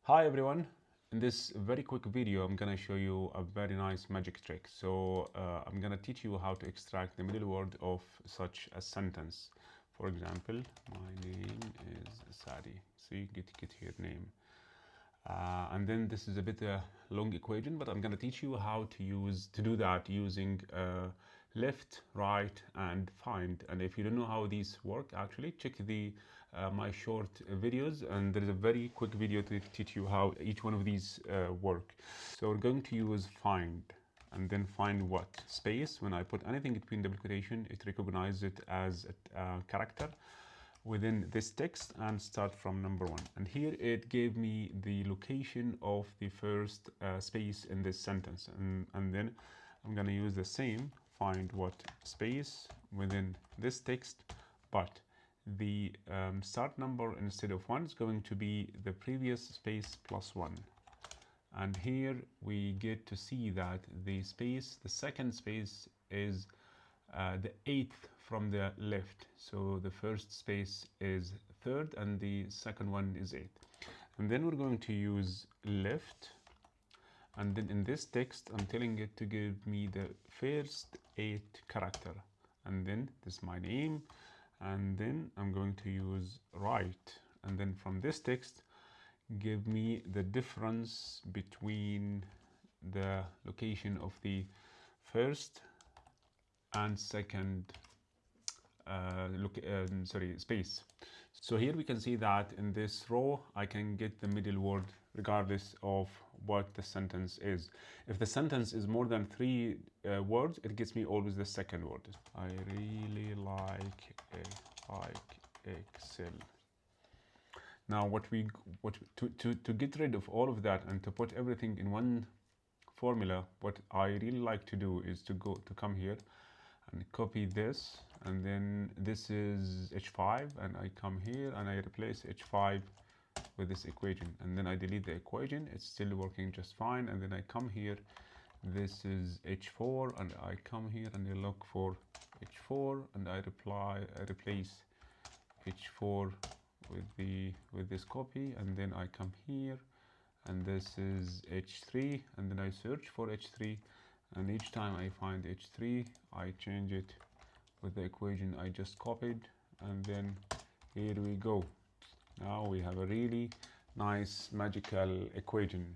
Hi everyone. In this very quick video, I'm gonna show you a very nice magic trick. I'm gonna teach you how to extract the middle word of such a sentence. For example, my name is Sadi. See, get here name. And then this is a bit long equation, but I'm gonna teach you how to do that using left, right, and find. And if you don't know how these work, actually check the my short videos, and there is a very quick video to teach you how each one of these work. So we're going to use find, and then find what space. When I put anything between double quotation, it recognizes it as a character within this text and start from number one. And here it gave me the location of the first space in this sentence. And then I'm gonna use the same find what space within this text, but the start number instead of one is going to be the previous space plus one. And here we get to see that the second space is the eighth from the left. So the first space is third and the second one is eighth. And then we're going to use left. And then in this text, I'm telling it to give me the first 8 character. And then this is my name. And then I'm going to use right. And then from this text, give me the difference between the location of the first and second space. So here we can see that in this row I can get the middle word regardless of what the sentence is. If the sentence is more than 3 words, it gets me always the second word. I really like Excel. Now to get rid of all of that and to put everything in one formula, what I really like to do is to come here and copy this, and then this is h5, and I come here and I replace h5 with this equation, and then I delete the equation. It's still working just fine. And then I come here, this is h4, and I come here and I look for h4, and I replace h4 with this copy, and then I come here and this is h3, and then I search for h3, and each time I find h3 I change it with the equation I just copied, and then here we go. Now we have a really nice magical equation.